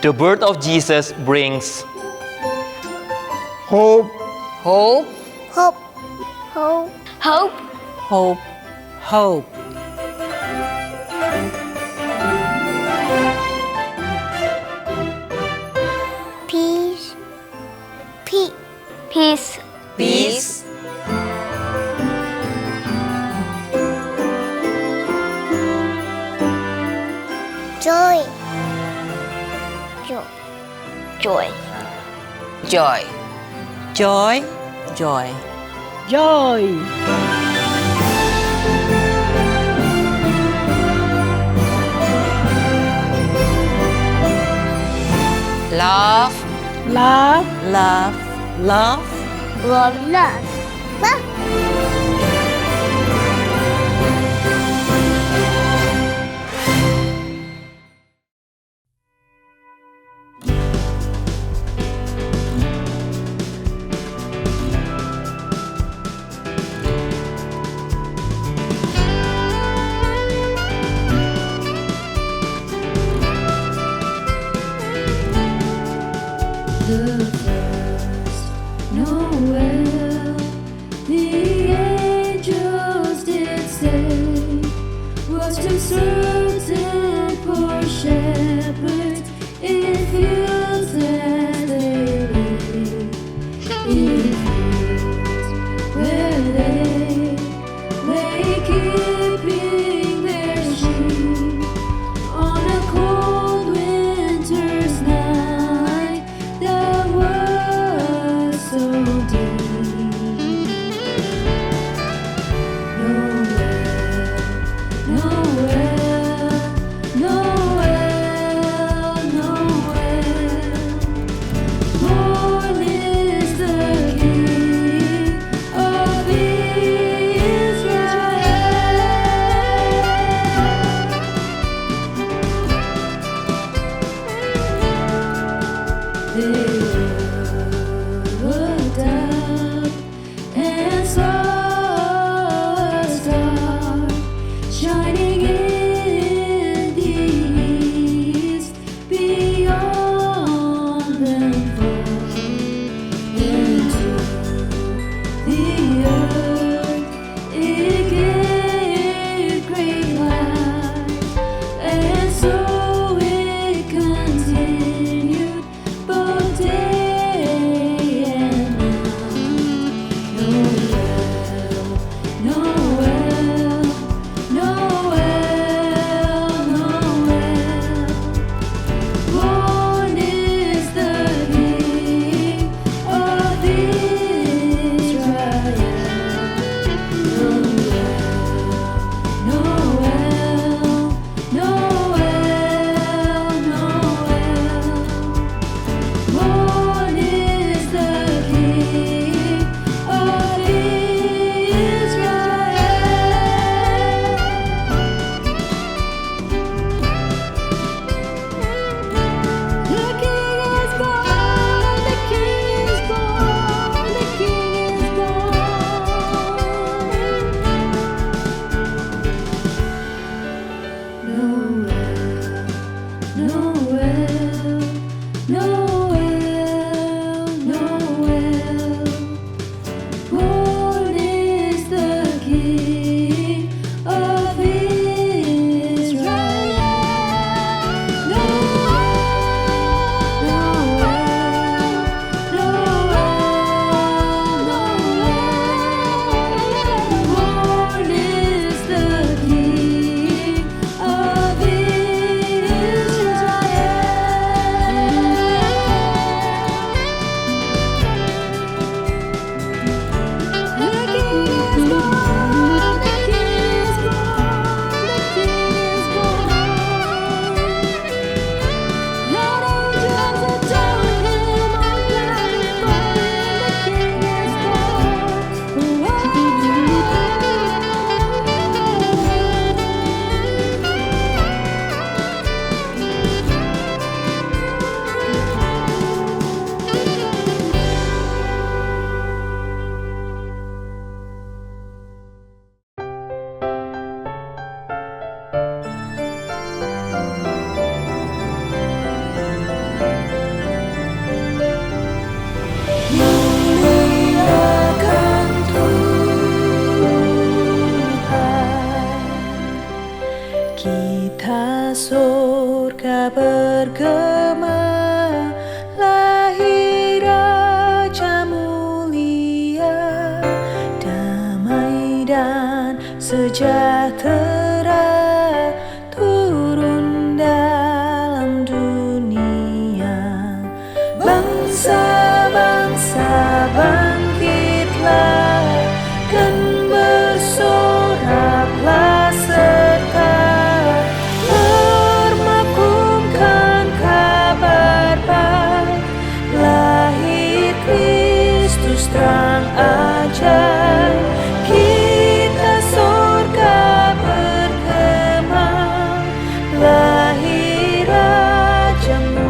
The birth of Jesus brings hope, Hope, Hope. Hope. hope, hope, hope. Peace. Peace. peace, Peace, Joy. Joy. joy, joy, joy, joy. Joy. Love, Love. love, love. love, Love. Love. The first Noel, the sejahtera turun dalam dunia. Bangsa-bangsa bangkitlah dan bersoraklah serta bermakumkan kabar baik. Lahir Kristus terang ajaib, kita surga bergema. Lahir Raja mulia.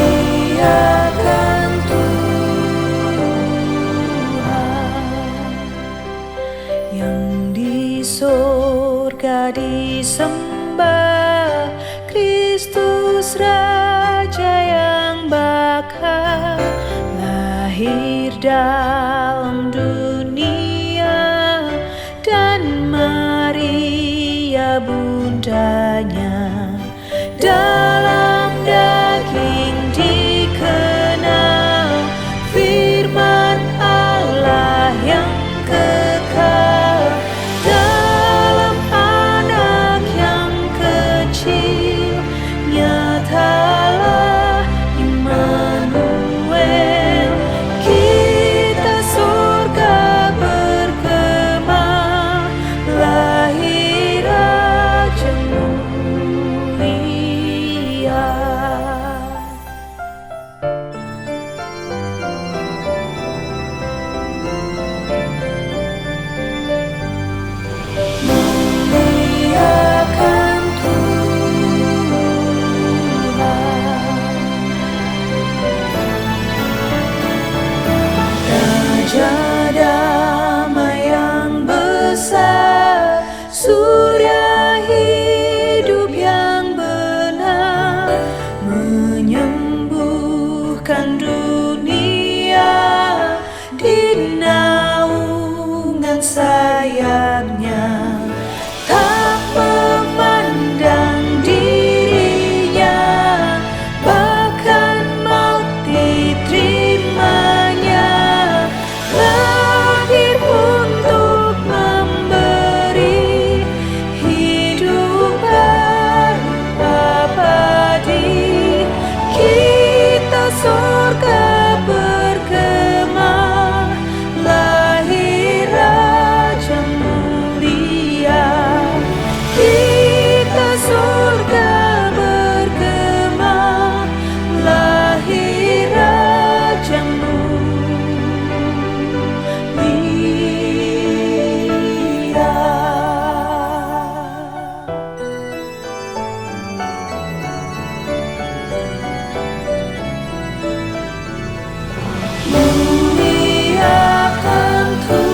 Muliakan Tuhan, yang di surga disembah, Kristus Raja yang bakal lahir dalam dunia, dan Maria bundanya dalam daging dikenal. Firman Allah yang kekal dalam anak yang kecil. Nyatalah Immanuel, kita surga bergema. Lahir Raja mulia. Muliakan Tuhan, Raja damai yang besar, surya hidup yang benar, menyembuhkan dunia di naungan sayapnya. Tak memandang dirinya, bahkan maut diterimanya. Lahir untuk memberi hidup baru abadi. Kita surga bergema. Lahir Raja mulia. Kita surga bergema. Lahir Raja mulia. Muliakan Tuhan.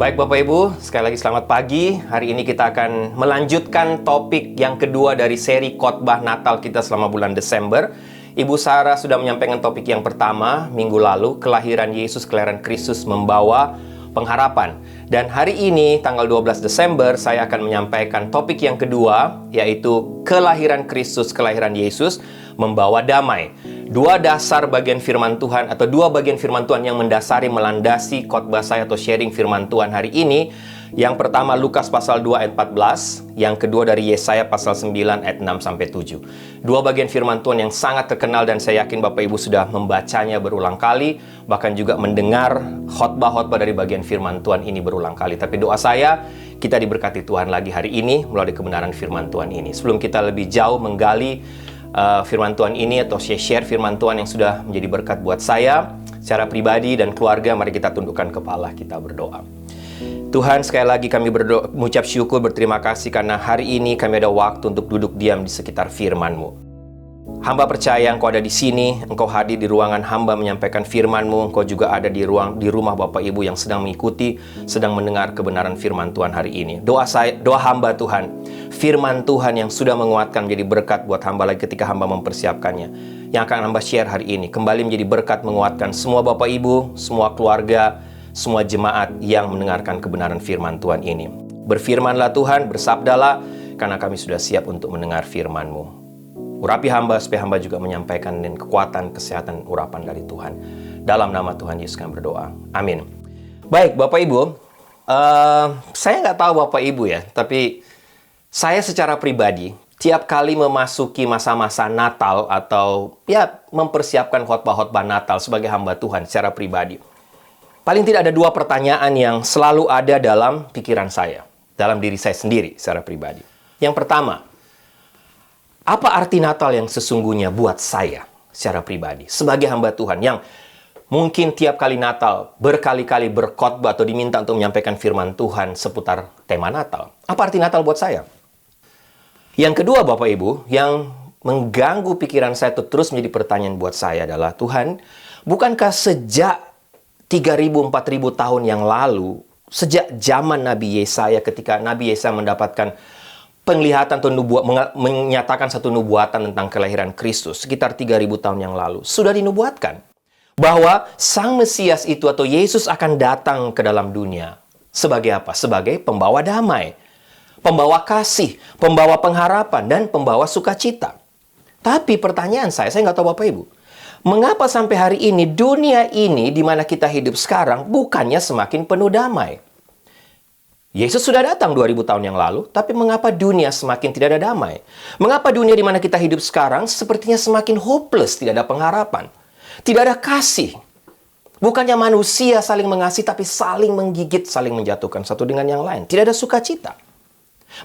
Baik Bapak Ibu, sekali lagi selamat pagi. Hari ini kita akan melanjutkan topik yang kedua dari seri khotbah Natal kita selama bulan Desember. Ibu Sarah sudah menyampaikan topik yang pertama minggu lalu, kelahiran Yesus, kelahiran Kristus membawa pengharapan. Dan hari ini, tanggal 12 Desember, saya akan menyampaikan topik yang kedua, yaitu kelahiran Kristus, kelahiran Yesus membawa damai. Dua dasar bagian firman Tuhan atau dua bagian firman Tuhan yang mendasari melandasi khotbah saya atau sharing firman Tuhan hari ini. Yang pertama Lukas pasal 2 ayat 14, yang kedua dari Yesaya pasal 9 ayat 6 sampai 7. Dua bagian firman Tuhan yang sangat terkenal dan saya yakin Bapak Ibu sudah membacanya berulang kali, bahkan juga mendengar khotbah-khotbah dari bagian firman Tuhan ini berulang kali. Tapi doa saya, kita diberkati Tuhan lagi hari ini melalui kebenaran firman Tuhan ini. Sebelum kita lebih jauh menggali firman Tuhan ini atau share firman Tuhan yang sudah menjadi berkat buat saya secara pribadi dan keluarga, mari kita tundukkan kepala, kita berdoa. Tuhan, sekali lagi kami berdoa, mengucap syukur, berterima kasih karena hari ini kami ada waktu untuk duduk diam di sekitar firman-Mu. Hamba percaya Engkau ada di sini, Engkau hadir di ruangan hamba menyampaikan firman-Mu, Engkau juga ada di rumah Bapak Ibu yang sedang mengikuti, sedang mendengar kebenaran firman Tuhan hari ini. Doa hamba Tuhan, firman Tuhan yang sudah menguatkan menjadi berkat buat hamba lagi ketika hamba mempersiapkannya. Yang akan hamba share hari ini, kembali menjadi berkat menguatkan semua Bapak Ibu, semua keluarga, semua jemaat yang mendengarkan kebenaran firman Tuhan ini. Berfirmanlah Tuhan, bersabdalah, karena kami sudah siap untuk mendengar firman-Mu. Urapi hamba supaya hamba juga menyampaikan dengan kekuatan, kesehatan, urapan dari Tuhan. Dalam nama Tuhan Yesus kami berdoa. Amin. Baik, Bapak Ibu. Saya nggak tahu Bapak Ibu ya, tapi saya secara pribadi, tiap kali memasuki masa-masa Natal atau ya mempersiapkan khotbah-khotbah Natal sebagai hamba Tuhan secara pribadi, paling tidak ada dua pertanyaan yang selalu ada dalam pikiran saya, dalam diri saya sendiri secara pribadi. Yang pertama, apa arti Natal yang sesungguhnya buat saya secara pribadi sebagai hamba Tuhan yang mungkin tiap kali Natal berkali-kali berkhotbah atau diminta untuk menyampaikan firman Tuhan seputar tema Natal? Apa arti Natal buat saya? Yang kedua, Bapak Ibu, yang mengganggu pikiran saya itu terus menjadi pertanyaan buat saya adalah, Tuhan, bukankah sejak 3.000-4.000 tahun yang lalu, sejak zaman Nabi Yesaya, ketika Nabi Yesaya mendapatkan penglihatan atau menyatakan satu nubuatan tentang kelahiran Kristus sekitar 3.000 tahun yang lalu, sudah dinubuatkan bahwa Sang Mesias itu atau Yesus akan datang ke dalam dunia sebagai apa? Sebagai pembawa damai, pembawa kasih, pembawa pengharapan, dan pembawa sukacita. Tapi pertanyaan saya nggak tahu Bapak Ibu, mengapa sampai hari ini dunia ini di mana kita hidup sekarang bukannya semakin penuh damai? Yesus sudah datang 2000 tahun yang lalu, tapi mengapa dunia semakin tidak ada damai? Mengapa dunia di mana kita hidup sekarang sepertinya semakin hopeless, tidak ada pengharapan, tidak ada kasih? Bukannya manusia saling mengasihi, tapi saling menggigit, saling menjatuhkan satu dengan yang lain. Tidak ada sukacita.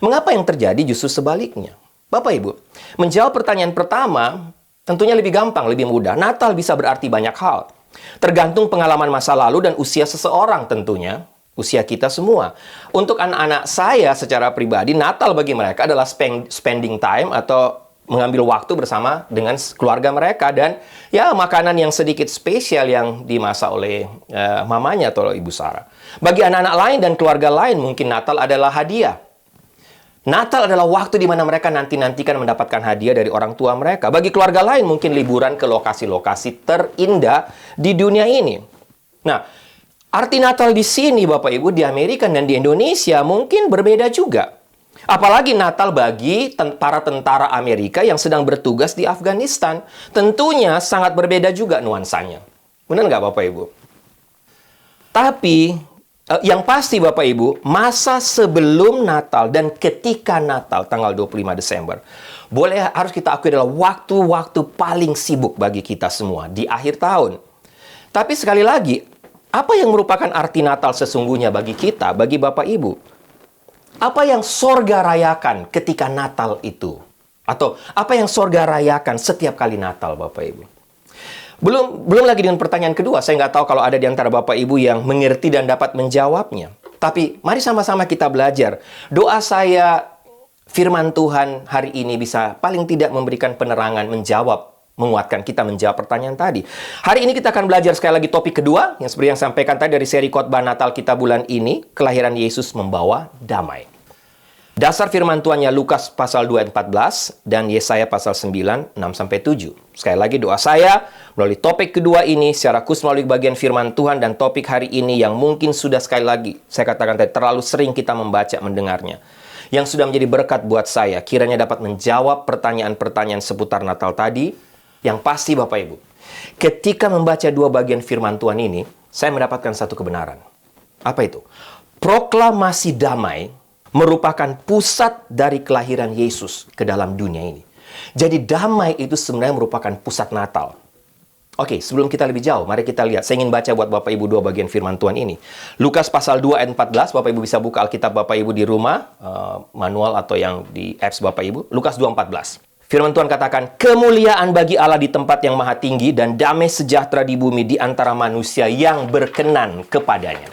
Mengapa yang terjadi justru sebaliknya? Bapak Ibu, menjawab pertanyaan pertama tentunya lebih gampang, lebih mudah. Natal bisa berarti banyak hal. Tergantung pengalaman masa lalu dan usia seseorang tentunya. Usia kita semua. Untuk anak-anak saya secara pribadi, Natal bagi mereka adalah spending time atau mengambil waktu bersama dengan keluarga mereka. Dan ya makanan yang sedikit spesial yang dimasak oleh mamanya atau Ibu Sarah. Bagi anak-anak lain dan keluarga lain mungkin Natal adalah hadiah. Natal adalah waktu di mana mereka nanti-nantikan mendapatkan hadiah dari orang tua mereka. Bagi keluarga lain mungkin liburan ke lokasi-lokasi terindah di dunia ini. Nah, arti Natal di sini, Bapak Ibu, di Amerika dan di Indonesia mungkin berbeda juga. Apalagi Natal bagi para tentara Amerika yang sedang bertugas di Afghanistan. Tentunya sangat berbeda juga nuansanya. Benar nggak, Bapak Ibu? Tapi, yang pasti, Bapak Ibu, masa sebelum Natal dan ketika Natal, tanggal 25 Desember, harus kita akui adalah waktu-waktu paling sibuk bagi kita semua di akhir tahun. Tapi sekali lagi, apa yang merupakan arti Natal sesungguhnya bagi kita, bagi Bapak Ibu? Apa yang sorga rayakan ketika Natal itu? Atau apa yang sorga rayakan setiap kali Natal, Bapak Ibu? Belum lagi dengan pertanyaan kedua, saya nggak tahu kalau ada di antara Bapak Ibu yang mengerti dan dapat menjawabnya. Tapi mari sama-sama kita belajar. Doa saya, firman Tuhan hari ini bisa paling tidak memberikan penerangan, menguatkan kita menjawab pertanyaan tadi. Hari ini kita akan belajar sekali lagi topik kedua, yang seperti yang sampaikan tadi dari seri khotbah Natal kita bulan ini, kelahiran Yesus membawa damai. Dasar firman Tuhannya Lukas pasal 2 ayat 14 dan Yesaya pasal 9, 6-7. Sekali lagi doa saya, melalui topik kedua ini, secara khusus melalui bagian firman Tuhan dan topik hari ini yang mungkin sudah sekali lagi, saya katakan tadi, terlalu sering kita membaca, mendengarnya. Yang sudah menjadi berkat buat saya, kiranya dapat menjawab pertanyaan-pertanyaan seputar Natal tadi. Yang pasti Bapak Ibu, ketika membaca dua bagian firman Tuhan ini, saya mendapatkan satu kebenaran. Apa itu? Proklamasi damai merupakan pusat dari kelahiran Yesus ke dalam dunia ini. Jadi damai itu sebenarnya merupakan pusat Natal. Oke, sebelum kita lebih jauh, mari kita lihat. Saya ingin baca buat Bapak Ibu dua bagian firman Tuhan ini. Lukas pasal 2 ayat 14, Bapak Ibu bisa buka Alkitab Bapak Ibu di rumah, manual atau yang di apps Bapak Ibu. Lukas 2:14. Firman Tuhan katakan, kemuliaan bagi Allah di tempat yang maha tinggi dan damai sejahtera di bumi di antara manusia yang berkenan kepadanya.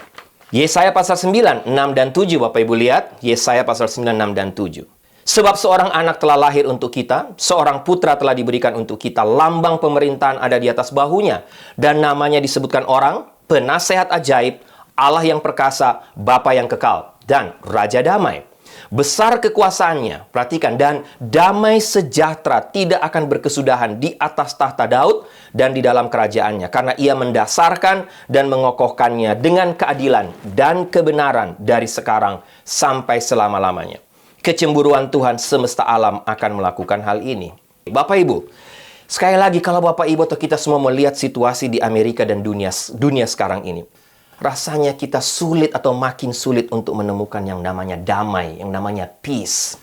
Yesaya pasal 9, 6 dan 7, Bapak Ibu lihat. Yesaya pasal 9, 6 dan 7. Sebab seorang anak telah lahir untuk kita, seorang putra telah diberikan untuk kita, lambang pemerintahan ada di atas bahunya, dan namanya disebutkan orang, penasehat ajaib, Allah yang perkasa, Bapa yang kekal, dan Raja Damai. Besar kekuasaannya, perhatikan, dan damai sejahtera tidak akan berkesudahan di atas tahta Daud dan di dalam kerajaannya, karena ia mendasarkan dan mengokohkannya dengan keadilan dan kebenaran dari sekarang sampai selama-lamanya. Kecemburuan Tuhan semesta alam akan melakukan hal ini. Bapak Ibu, sekali lagi kalau Bapak Ibu atau kita semua melihat situasi di Amerika dan dunia sekarang ini, rasanya kita sulit atau makin sulit untuk menemukan yang namanya damai, yang namanya peace.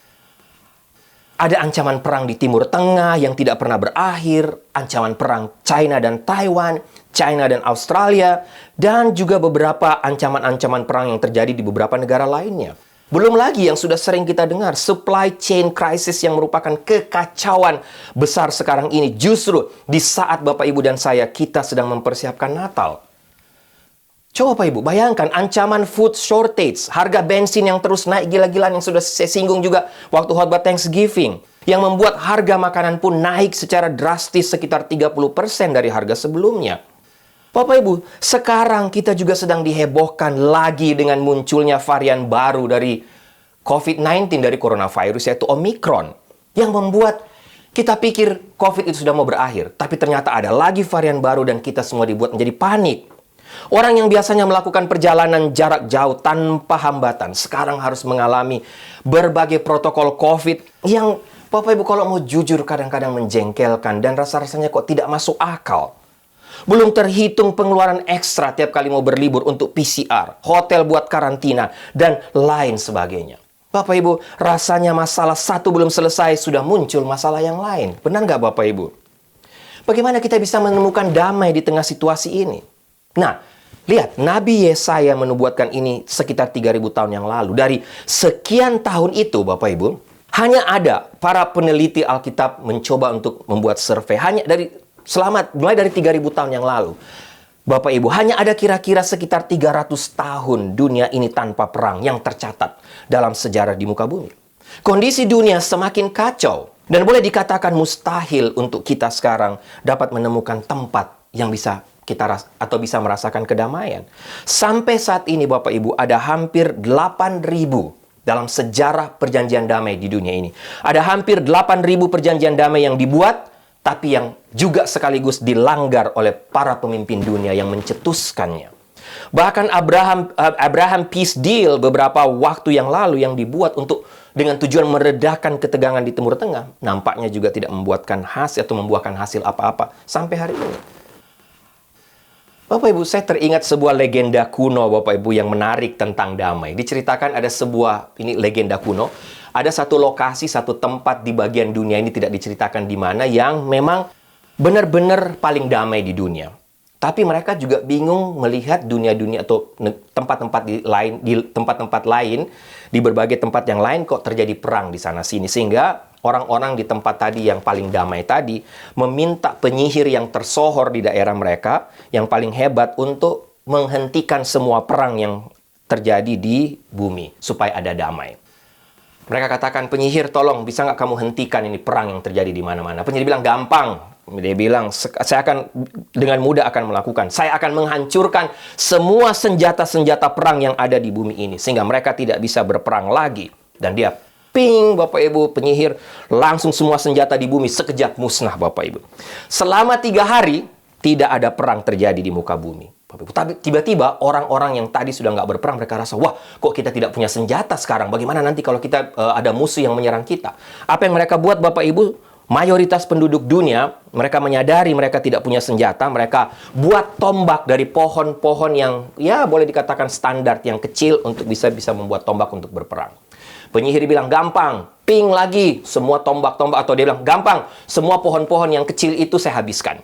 Ada ancaman perang di Timur Tengah yang tidak pernah berakhir, ancaman perang China dan Taiwan, China dan Australia, dan juga beberapa ancaman-ancaman perang yang terjadi di beberapa negara lainnya. Belum lagi yang sudah sering kita dengar, supply chain crisis yang merupakan kekacauan besar sekarang ini. Justru di saat Bapak, Ibu, dan saya, kita sedang mempersiapkan Natal. Coba Bapak Ibu, bayangkan ancaman food shortage, harga bensin yang terus naik gila-gilaan yang sudah saya singgung juga waktu khotbah Thanksgiving, yang membuat harga makanan pun naik secara drastis sekitar 30% dari harga sebelumnya. Bapak Ibu, sekarang kita juga sedang dihebohkan lagi dengan munculnya varian baru dari COVID-19, dari coronavirus, yaitu Omicron, yang membuat kita pikir COVID itu sudah mau berakhir, tapi ternyata ada lagi varian baru dan kita semua dibuat menjadi panik. Orang yang biasanya melakukan perjalanan jarak jauh tanpa hambatan, sekarang harus mengalami berbagai protokol COVID yang, Bapak Ibu, kalau mau jujur kadang-kadang menjengkelkan dan rasa-rasanya kok tidak masuk akal. Belum terhitung pengeluaran ekstra tiap kali mau berlibur untuk PCR, hotel buat karantina, dan lain sebagainya. Bapak Ibu, rasanya masalah satu belum selesai, sudah muncul masalah yang lain. Benar nggak Bapak Ibu? Bagaimana kita bisa menemukan damai di tengah situasi ini? Nah, lihat, Nabi Yesaya menubuatkan ini sekitar 3.000 tahun yang lalu. Dari sekian tahun itu, Bapak Ibu, hanya ada para peneliti Alkitab mencoba untuk membuat survei. Hanya mulai dari 3.000 tahun yang lalu. Bapak Ibu, hanya ada kira-kira sekitar 300 tahun dunia ini tanpa perang yang tercatat dalam sejarah di muka bumi. Kondisi dunia semakin kacau. Dan boleh dikatakan mustahil untuk kita sekarang dapat menemukan tempat yang bisa bisa merasakan kedamaian. Sampai saat ini Bapak Ibu, ada hampir 8.000 dalam sejarah perjanjian damai di dunia ini. Ada hampir 8.000 perjanjian damai yang dibuat, tapi yang juga sekaligus dilanggar oleh para pemimpin dunia yang mencetuskannya. Bahkan Abraham Peace Deal beberapa waktu yang lalu yang dibuat dengan tujuan meredakan ketegangan di Timur Tengah, nampaknya juga tidak membuahkan hasil apa-apa sampai hari ini. Bapak Ibu, saya teringat sebuah legenda kuno, Bapak Ibu, yang menarik tentang damai. Diceritakan ada ini legenda kuno, ada satu lokasi, satu tempat di bagian dunia ini tidak diceritakan di mana, yang memang benar-benar paling damai di dunia. Tapi mereka juga bingung melihat dunia-dunia atau tempat-tempat lain, di berbagai tempat yang lain kok terjadi perang di sana-sini. Sehingga orang-orang di tempat tadi yang paling damai tadi meminta penyihir yang tersohor di daerah mereka, yang paling hebat, untuk menghentikan semua perang yang terjadi di bumi supaya ada damai. Mereka katakan, penyihir, tolong bisa nggak kamu hentikan ini perang yang terjadi di mana-mana? Penyihir bilang, gampang. Dia bilang, saya akan dengan mudah akan melakukan. Saya akan menghancurkan semua senjata-senjata perang yang ada di bumi ini, sehingga mereka tidak bisa berperang lagi. Dan dia ping, Bapak Ibu, penyihir, langsung semua senjata di bumi sekejap musnah, Bapak Ibu. Selama 3 hari, tidak ada perang terjadi di muka bumi. Tapi tiba-tiba orang-orang yang tadi sudah nggak berperang, mereka rasa, wah, kok kita tidak punya senjata sekarang? Bagaimana nanti kalau kita ada musuh yang menyerang kita? Apa yang mereka buat, Bapak Ibu? Mayoritas penduduk dunia, mereka menyadari mereka tidak punya senjata. Mereka buat tombak dari pohon-pohon yang, ya boleh dikatakan standar, yang kecil, untuk bisa membuat tombak untuk berperang. Penyihir bilang, gampang, ping lagi semua tombak-tombak, atau dia bilang, gampang, semua pohon-pohon yang kecil itu saya habiskan.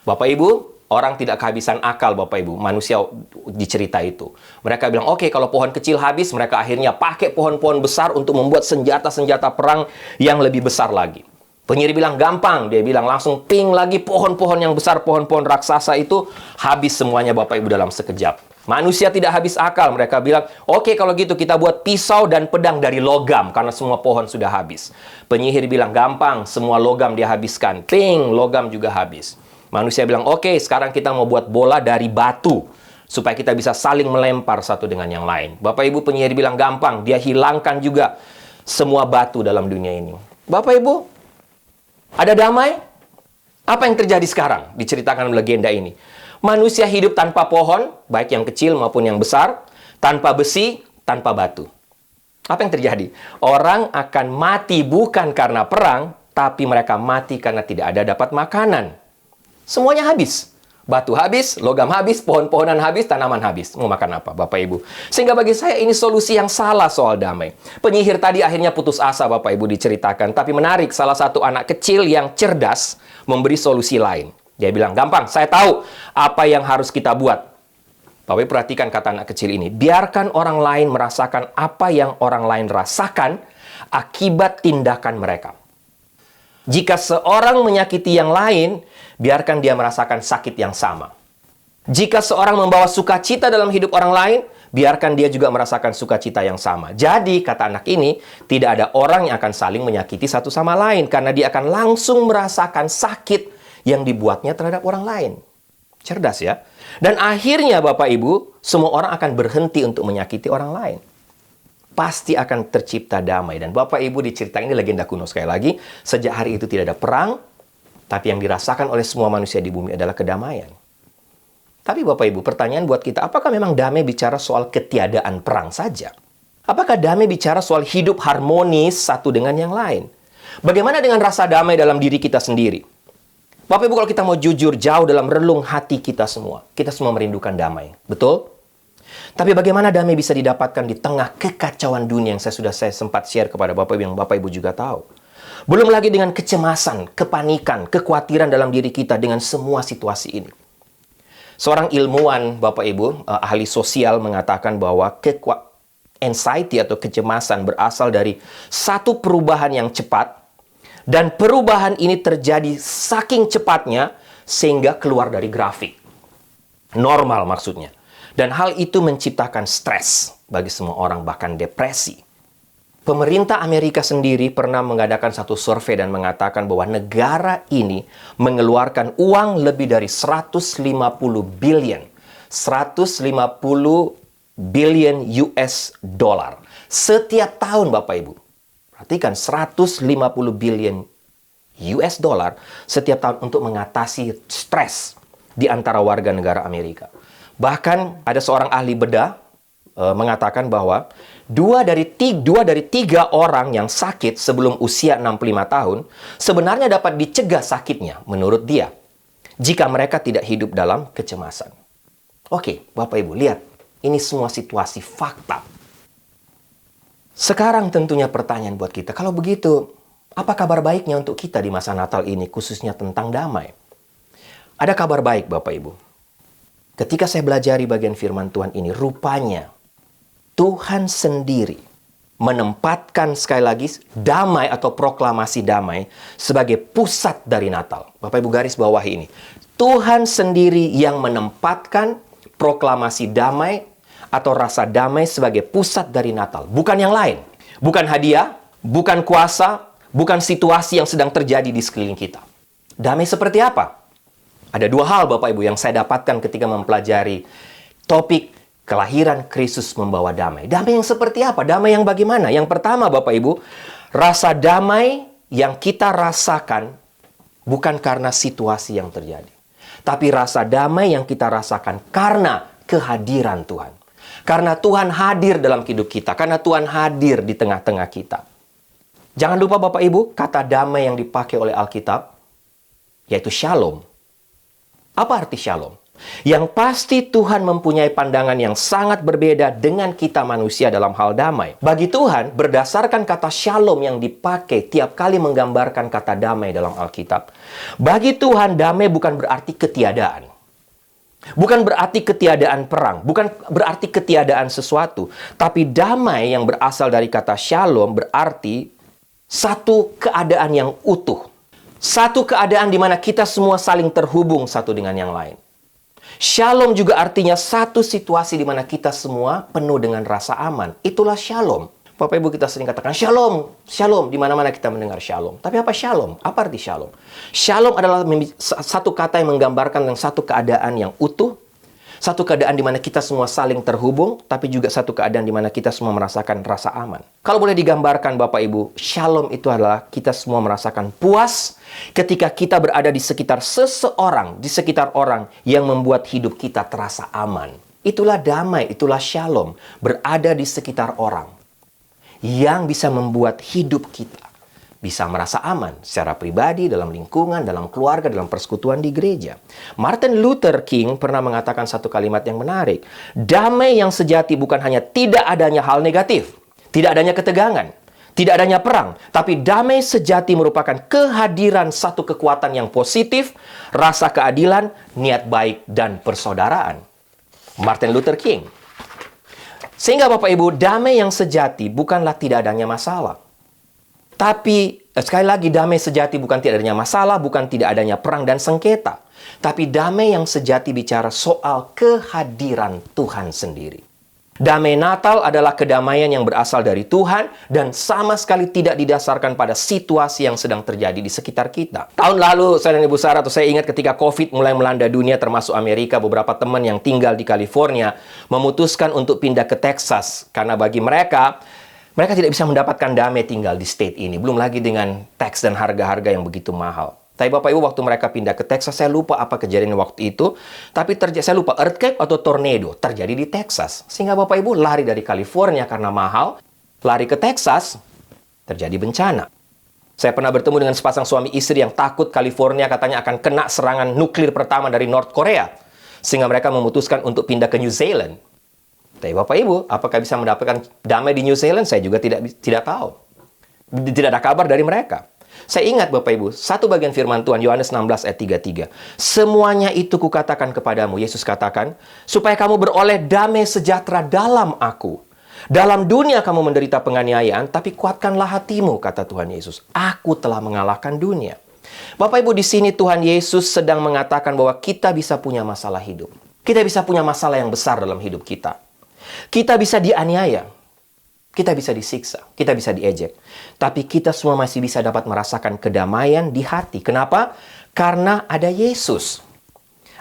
Bapak Ibu, orang tidak kehabisan akal, Bapak Ibu, manusia di cerita itu. Mereka bilang, oke, kalau pohon kecil habis, mereka akhirnya pakai pohon-pohon besar untuk membuat senjata-senjata perang yang lebih besar lagi. Penyihir bilang, gampang, dia bilang langsung ping lagi pohon-pohon yang besar, pohon-pohon raksasa itu habis semuanya, Bapak Ibu, dalam sekejap. Manusia tidak habis akal. Mereka bilang, oke kalau gitu kita buat pisau dan pedang dari logam karena semua pohon sudah habis. Penyihir bilang, gampang, semua logam dia habiskan. Ping, logam juga habis. Manusia bilang, oke sekarang kita mau buat bola dari batu supaya kita bisa saling melempar satu dengan yang lain. Bapak Ibu, penyihir bilang gampang, dia hilangkan juga semua batu dalam dunia ini. Bapak Ibu, ada damai? Apa yang terjadi sekarang? Diceritakan legenda ini. Manusia hidup tanpa pohon, baik yang kecil maupun yang besar, tanpa besi, tanpa batu. Apa yang terjadi? Orang akan mati bukan karena perang, tapi mereka mati karena tidak ada dapat makanan. Semuanya habis. Batu habis, logam habis, pohon-pohonan habis, tanaman habis. Mau makan apa, Bapak Ibu? Sehingga bagi saya ini solusi yang salah soal damai. Penyihir tadi akhirnya putus asa, Bapak Ibu, diceritakan. Tapi menarik, salah satu anak kecil yang cerdas memberi solusi lain. Dia bilang, gampang, saya tahu apa yang harus kita buat. Bapak Ibu perhatikan kata anak kecil ini. Biarkan orang lain merasakan apa yang orang lain rasakan akibat tindakan mereka. Jika seorang menyakiti yang lain, biarkan dia merasakan sakit yang sama. Jika seorang membawa sukacita dalam hidup orang lain, biarkan dia juga merasakan sukacita yang sama. Jadi, kata anak ini, tidak ada orang yang akan saling menyakiti satu sama lain karena dia akan langsung merasakan sakit yang dibuatnya terhadap orang lain. Cerdas ya. Dan akhirnya Bapak Ibu, semua orang akan berhenti untuk menyakiti orang lain. Pasti akan tercipta damai. Dan Bapak Ibu diceritakan, ini legenda kuno sekali lagi. Sejak hari itu tidak ada perang, tapi yang dirasakan oleh semua manusia di bumi adalah kedamaian. Tapi Bapak Ibu, pertanyaan buat kita, apakah memang damai bicara soal ketiadaan perang saja? Apakah damai bicara soal hidup harmonis satu dengan yang lain? Bagaimana dengan rasa damai dalam diri kita sendiri? Bapak Ibu, kalau kita mau jujur, jauh dalam relung hati kita semua merindukan damai. Betul? Tapi bagaimana damai bisa didapatkan di tengah kekacauan dunia yang saya sempat share kepada Bapak Ibu, yang Bapak Ibu juga tahu. Belum lagi dengan kecemasan, kepanikan, kekhawatiran dalam diri kita dengan semua situasi ini. Seorang ilmuwan, Bapak Ibu, ahli sosial mengatakan bahwa anxiety atau kecemasan berasal dari satu perubahan yang cepat. Dan perubahan ini terjadi saking cepatnya sehingga keluar dari grafik. Normal maksudnya. Dan hal itu menciptakan stres bagi semua orang, bahkan depresi. Pemerintah Amerika sendiri pernah mengadakan satu survei dan mengatakan bahwa negara ini mengeluarkan uang lebih dari 150 billion. 150 billion US dollar. Setiap tahun Bapak Ibu. Perhatikan, 150 billion US dollar setiap tahun untuk mengatasi stres di antara warga negara Amerika. Bahkan ada seorang ahli bedah mengatakan bahwa dua dari tiga orang yang sakit sebelum usia 65 tahun sebenarnya dapat dicegah sakitnya menurut dia jika mereka tidak hidup dalam kecemasan. Oke, Bapak Ibu, lihat. Ini semua situasi fakta. Sekarang tentunya pertanyaan buat kita, kalau begitu, apa kabar baiknya untuk kita di masa Natal ini, khususnya tentang damai? Ada kabar baik, Bapak Ibu. Ketika saya belajari bagian firman Tuhan ini, rupanya Tuhan sendiri menempatkan sekali lagi damai atau proklamasi damai sebagai pusat dari Natal. Bapak Ibu garis bawah ini. Tuhan sendiri yang menempatkan proklamasi damai atau rasa damai sebagai pusat dari Natal. Bukan yang lain. Bukan hadiah, bukan kuasa, bukan situasi yang sedang terjadi di sekeliling kita. Damai seperti apa? Ada dua hal Bapak Ibu yang saya dapatkan ketika mempelajari topik kelahiran Kristus membawa damai. Damai yang seperti apa? Damai yang bagaimana? Yang pertama Bapak Ibu, rasa damai yang kita rasakan bukan karena situasi yang terjadi. Tapi rasa damai yang kita rasakan karena kehadiran Tuhan. Karena Tuhan hadir dalam hidup kita. Karena Tuhan hadir di tengah-tengah kita. Jangan lupa Bapak Ibu, kata damai yang dipakai oleh Alkitab, yaitu shalom. Apa arti shalom? Yang pasti Tuhan mempunyai pandangan yang sangat berbeda dengan kita manusia dalam hal damai. Bagi Tuhan, berdasarkan kata shalom yang dipakai tiap kali menggambarkan kata damai dalam Alkitab. Bagi Tuhan, damai bukan berarti ketiadaan. Bukan berarti ketiadaan perang, bukan berarti ketiadaan sesuatu. Tapi damai yang berasal dari kata shalom berarti satu keadaan yang utuh. Satu keadaan di mana kita semua saling terhubung satu dengan yang lain. Shalom juga artinya satu situasi di mana kita semua penuh dengan rasa aman. Itulah shalom. Bapak Ibu, kita sering katakan shalom, shalom. Di mana-mana kita mendengar shalom. Tapi apa shalom? Apa arti shalom? Shalom adalah satu kata yang menggambarkan tentang satu keadaan yang utuh, satu keadaan di mana kita semua saling terhubung, tapi juga satu keadaan di mana kita semua merasakan rasa aman. Kalau boleh digambarkan Bapak Ibu, shalom itu adalah kita semua merasakan puas ketika kita berada di sekitar seseorang, di sekitar orang yang membuat hidup kita terasa aman. Itulah damai, itulah shalom, berada di sekitar orang yang bisa membuat hidup kita bisa merasa aman secara pribadi, dalam lingkungan, dalam keluarga, dalam persekutuan di gereja. Martin Luther King pernah mengatakan satu kalimat yang menarik. Damai yang sejati bukan hanya tidak adanya hal negatif, tidak adanya ketegangan, tidak adanya perang, tapi damai sejati merupakan kehadiran satu kekuatan yang positif, rasa keadilan, niat baik, dan persaudaraan. Martin Luther King. Sehingga Bapak Ibu, damai yang sejati bukanlah tidak adanya masalah. Tapi, sekali lagi, damai sejati bukan tidak adanya masalah, bukan tidak adanya perang dan sengketa. Tapi damai yang sejati bicara soal kehadiran Tuhan sendiri. Damai Natal adalah kedamaian yang berasal dari Tuhan dan sama sekali tidak didasarkan pada situasi yang sedang terjadi di sekitar kita. Tahun lalu, saya dan Ibu Sarah, saya ingat ketika COVID mulai melanda dunia termasuk Amerika, beberapa teman yang tinggal di California memutuskan untuk pindah ke Texas. Karena bagi mereka tidak bisa mendapatkan damai tinggal di state ini. Belum lagi dengan tax dan harga-harga yang begitu mahal. Tapi Bapak Ibu, waktu mereka pindah ke Texas, saya lupa apa kejadian waktu itu. Tapi saya lupa earthquake atau tornado terjadi di Texas. Sehingga Bapak Ibu lari dari California karena mahal, lari ke Texas, terjadi bencana. Saya pernah bertemu dengan sepasang suami istri yang takut California katanya akan kena serangan nuklir pertama dari North Korea. Sehingga mereka memutuskan untuk pindah ke New Zealand. Tapi Bapak Ibu, apakah bisa mendapatkan damai di New Zealand? Saya juga tidak tahu. Tidak ada kabar dari mereka. Saya ingat Bapak Ibu, satu bagian firman Tuhan, Yohanes 16 ayat 33. Semuanya itu kukatakan kepadamu, Yesus katakan, supaya kamu beroleh damai sejahtera dalam aku. Dalam dunia kamu menderita penganiayaan, tapi kuatkanlah hatimu, kata Tuhan Yesus. Aku telah mengalahkan dunia. Bapak Ibu, di sini Tuhan Yesus sedang mengatakan bahwa kita bisa punya masalah hidup. Kita bisa punya masalah yang besar dalam hidup kita. Kita bisa dianiaya, kita bisa disiksa, kita bisa diejek. Tapi kita semua masih bisa dapat merasakan kedamaian di hati. Kenapa? Karena ada Yesus.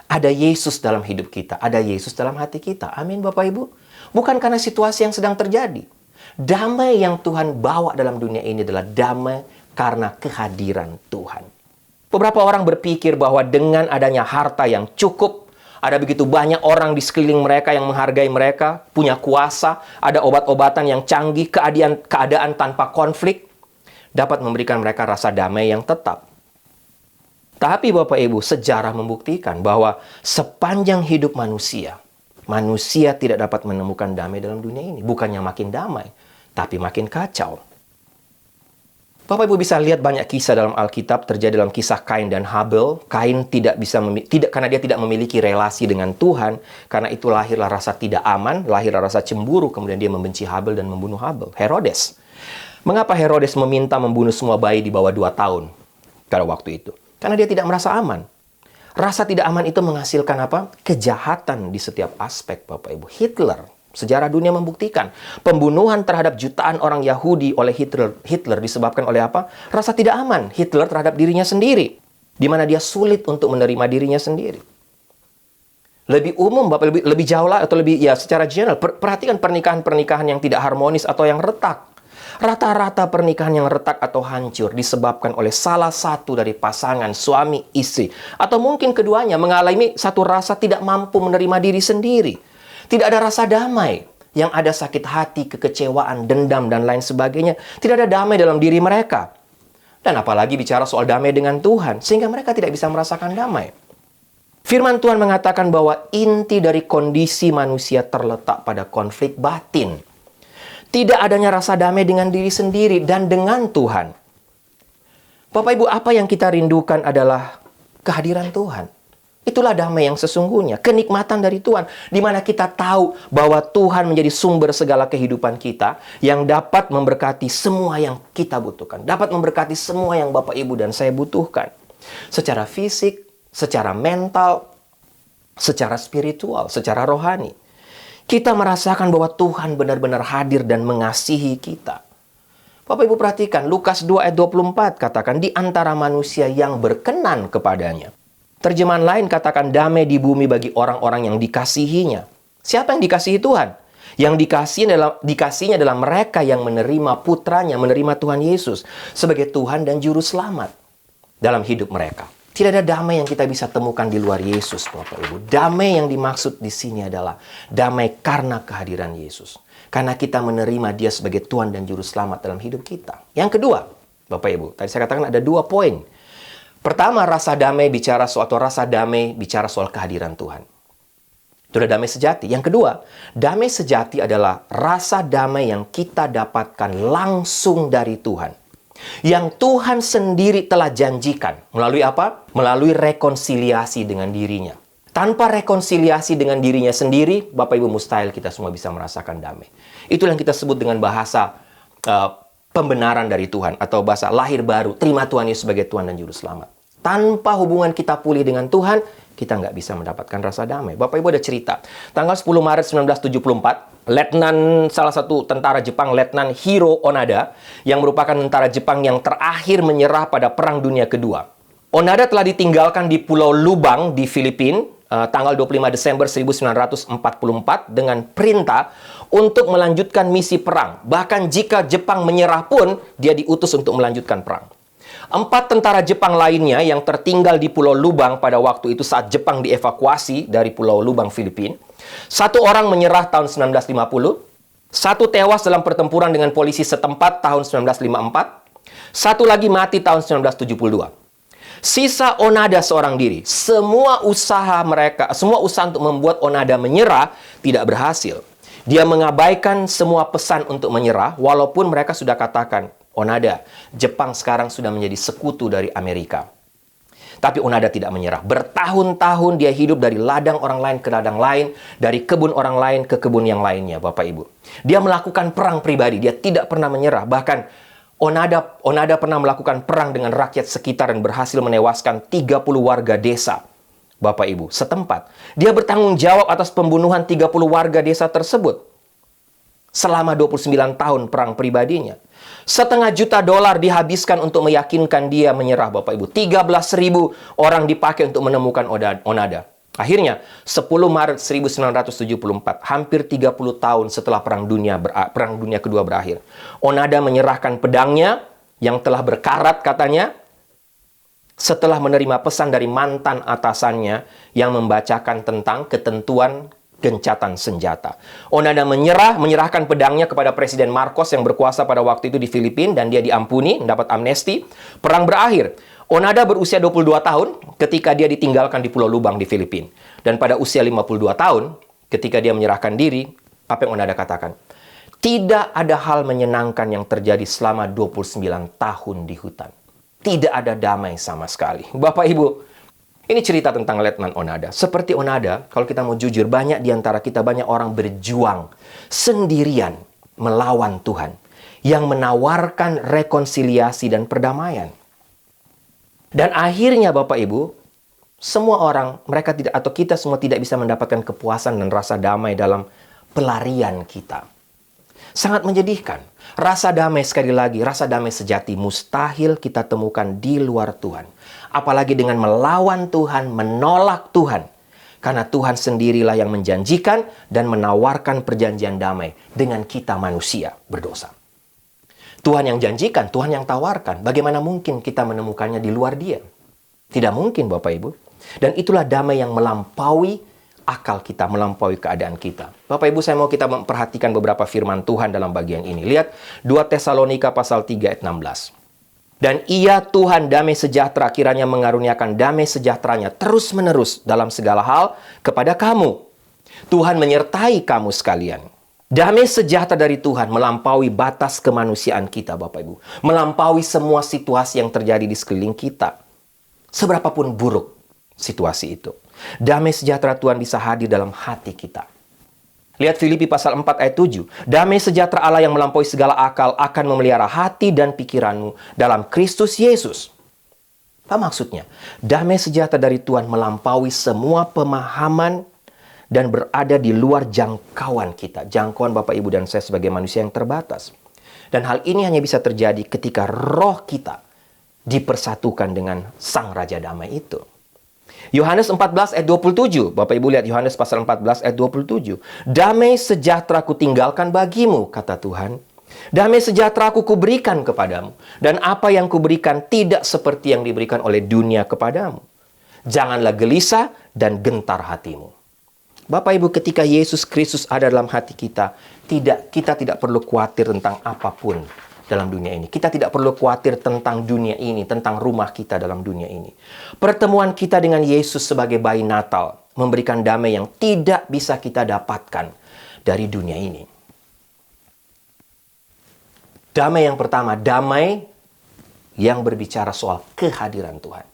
Ada Yesus dalam hidup kita, ada Yesus dalam hati kita. Amin Bapak Ibu. Bukan karena situasi yang sedang terjadi. Damai yang Tuhan bawa dalam dunia ini adalah damai karena kehadiran Tuhan. Beberapa orang berpikir bahwa dengan adanya harta yang cukup, ada begitu banyak orang di sekeliling mereka yang menghargai mereka, punya kuasa, ada obat-obatan yang canggih, keadaan tanpa konflik, dapat memberikan mereka rasa damai yang tetap. Tapi Bapak Ibu, sejarah membuktikan bahwa sepanjang hidup manusia tidak dapat menemukan damai dalam dunia ini. Bukannya makin damai, tapi makin kacau. Bapak Ibu bisa lihat banyak kisah dalam Alkitab terjadi dalam kisah Kain dan Habel. Kain karena dia tidak memiliki relasi dengan Tuhan, karena itu lahirlah rasa tidak aman, lahirlah rasa cemburu, kemudian dia membenci Habel dan membunuh Habel. Herodes. Mengapa Herodes meminta membunuh semua bayi di bawah 2 tahun pada waktu itu? Karena dia tidak merasa aman. Rasa tidak aman itu menghasilkan apa? Kejahatan di setiap aspek, Bapak Ibu. Hitler. Sejarah dunia membuktikan pembunuhan terhadap jutaan orang Yahudi oleh Hitler disebabkan oleh apa? Rasa tidak aman Hitler terhadap dirinya sendiri, di mana dia sulit untuk menerima dirinya sendiri. Lebih umum, Bapak, lebih jauh lah, atau lebih secara general, perhatikan pernikahan-pernikahan yang tidak harmonis atau yang retak. Rata-rata pernikahan yang retak atau hancur disebabkan oleh salah satu dari pasangan suami istri, atau mungkin keduanya mengalami satu rasa tidak mampu menerima diri sendiri. Tidak ada rasa damai. Yang ada sakit hati, kekecewaan, dendam, dan lain sebagainya. Tidak ada damai dalam diri mereka. Dan apalagi bicara soal damai dengan Tuhan. Sehingga mereka tidak bisa merasakan damai. Firman Tuhan mengatakan bahwa inti dari kondisi manusia terletak pada konflik batin. Tidak adanya rasa damai dengan diri sendiri dan dengan Tuhan. Bapak Ibu, apa yang kita rindukan adalah kehadiran Tuhan. Itulah damai yang sesungguhnya, kenikmatan dari Tuhan, di mana kita tahu bahwa Tuhan menjadi sumber segala kehidupan kita, yang dapat memberkati semua yang kita butuhkan, dapat memberkati semua yang Bapak, Ibu, dan saya butuhkan. Secara fisik, secara mental, secara spiritual, secara rohani. Kita merasakan bahwa Tuhan benar-benar hadir dan mengasihi kita. Bapak Ibu perhatikan, Lukas 2 ayat 24 katakan, di antara manusia yang berkenan kepadanya. Terjemahan lain katakan, damai di bumi bagi orang-orang yang dikasihinya. Siapa yang dikasihi Tuhan? Yang dikasihinya adalah mereka yang menerima putranya, menerima Tuhan Yesus sebagai Tuhan dan Juru Selamat dalam hidup mereka. Tidak ada damai yang kita bisa temukan di luar Yesus, Bapak Ibu. Damai yang dimaksud di sini adalah damai karena kehadiran Yesus. Karena kita menerima Dia sebagai Tuhan dan Juru Selamat dalam hidup kita. Yang kedua, Bapak Ibu, tadi saya katakan ada 2 poin. Pertama, rasa damai bicara soal kehadiran Tuhan. Itu adalah damai sejati. Yang kedua, damai sejati adalah rasa damai yang kita dapatkan langsung dari Tuhan. Yang Tuhan sendiri telah janjikan. Melalui apa? Melalui rekonsiliasi dengan dirinya. Tanpa rekonsiliasi dengan dirinya sendiri, Bapak Ibu, mustahil kita semua bisa merasakan damai. Itulah yang kita sebut dengan bahasa pembenaran dari Tuhan. Atau bahasa lahir baru. Terima Tuhan Yesus sebagai Tuhan dan Juru Selamat. Tanpa hubungan kita pulih dengan Tuhan, kita nggak bisa mendapatkan rasa damai. Bapak Ibu ada cerita. Tanggal 10 Maret 1974, salah satu tentara Jepang, Letnan Hiro Onada, yang merupakan tentara Jepang yang terakhir menyerah pada Perang Dunia Kedua. Onada telah ditinggalkan di Pulau Lubang di Filipina, tanggal 25 Desember 1944 dengan perintah untuk melanjutkan misi perang. Bahkan jika Jepang menyerah pun, dia diutus untuk melanjutkan perang. 4 tentara Jepang lainnya yang tertinggal di Pulau Lubang pada waktu itu saat Jepang dievakuasi dari Pulau Lubang, Filipina. 1 orang menyerah tahun 1950, 1 tewas dalam pertempuran dengan polisi setempat tahun 1954, 1 lagi mati tahun 1972. Sisa Onada seorang diri. Semua usaha untuk membuat Onada menyerah tidak berhasil. Dia mengabaikan semua pesan untuk menyerah, walaupun mereka sudah katakan, Onada, Jepang sekarang sudah menjadi sekutu dari Amerika. Tapi Onada tidak menyerah. Bertahun-tahun dia hidup dari ladang orang lain ke ladang lain, dari kebun orang lain ke kebun yang lainnya, Bapak Ibu. Dia melakukan perang pribadi, dia tidak pernah menyerah. Bahkan Onada pernah melakukan perang dengan rakyat sekitar dan berhasil menewaskan 30 warga desa, Bapak Ibu, setempat. Dia bertanggung jawab atas pembunuhan 30 warga desa tersebut selama 29 tahun perang pribadinya. $500,000 dihabiskan untuk meyakinkan dia menyerah, Bapak Ibu. 13.000 orang dipakai untuk menemukan Onada. Akhirnya, 10 Maret 1974, hampir 30 tahun setelah Perang Dunia Kedua berakhir, Onada menyerahkan pedangnya yang telah berkarat katanya, setelah menerima pesan dari mantan atasannya yang membacakan tentang ketentuan gencatan senjata. Onada menyerahkan pedangnya kepada Presiden Marcos yang berkuasa pada waktu itu di Filipina, dan dia diampuni, mendapat amnesti. Perang berakhir. Onada berusia 22 tahun ketika dia ditinggalkan di Pulau Lubang di Filipina. Dan pada usia 52 tahun, ketika dia menyerahkan diri, apa yang Onada katakan? Tidak ada hal menyenangkan yang terjadi selama 29 tahun di hutan. Tidak ada damai sama sekali. Bapak Ibu, ini cerita tentang Letnan Onada. Seperti Onada, kalau kita mau jujur, banyak di antara kita, banyak orang berjuang sendirian melawan Tuhan yang menawarkan rekonsiliasi dan perdamaian. Dan akhirnya Bapak Ibu, semua orang, kita semua tidak bisa mendapatkan kepuasan dan rasa damai dalam pelarian kita. Sangat menyedihkan. Rasa damai, sekali lagi, rasa damai sejati mustahil kita temukan di luar Tuhan. Apalagi dengan melawan Tuhan, menolak Tuhan. Karena Tuhan sendirilah yang menjanjikan dan menawarkan perjanjian damai dengan kita manusia berdosa. Tuhan yang janjikan, Tuhan yang tawarkan. Bagaimana mungkin kita menemukannya di luar Dia? Tidak mungkin, Bapak Ibu. Dan itulah damai yang melampaui akal kita, melampaui keadaan kita. Bapak Ibu, saya mau kita memperhatikan beberapa firman Tuhan dalam bagian ini. Lihat 2 Tesalonika pasal 3 ayat 16. Dan Ia Tuhan damai sejahtera kiranya mengaruniakan damai sejahteranya terus-menerus dalam segala hal kepada kamu. Tuhan menyertai kamu sekalian. Damai sejahtera dari Tuhan melampaui batas kemanusiaan kita, Bapak Ibu. Melampaui semua situasi yang terjadi di sekeliling kita. Seberapapun buruk situasi itu. Damai sejahtera Tuhan bisa hadir dalam hati kita. Lihat Filipi pasal 4 ayat 7. Damai sejahtera Allah yang melampaui segala akal akan memelihara hati dan pikiranmu dalam Kristus Yesus. Apa maksudnya? Damai sejahtera dari Tuhan melampaui semua pemahaman dan berada di luar jangkauan kita. Jangkauan Bapak, Ibu, dan saya sebagai manusia yang terbatas. Dan hal ini hanya bisa terjadi ketika roh kita dipersatukan dengan Sang Raja Damai itu. Yohanes 14 ayat 27. Bapak Ibu lihat Yohanes pasal 14 ayat 27. Damai sejahtera ku tinggalkan bagimu, kata Tuhan. Damai sejahtera ku kuberikan kepadamu. Dan apa yang kuberikan tidak seperti yang diberikan oleh dunia kepadamu. Janganlah gelisah dan gentar hatimu. Bapak Ibu, ketika Yesus Kristus ada dalam hati kita, kita tidak perlu khawatir tentang apapun dalam dunia ini. Kita tidak perlu khawatir tentang dunia ini, tentang rumah kita dalam dunia ini. Pertemuan kita dengan Yesus sebagai bayi Natal memberikan damai yang tidak bisa kita dapatkan dari dunia ini. Damai yang pertama, damai yang berbicara soal kehadiran Tuhan.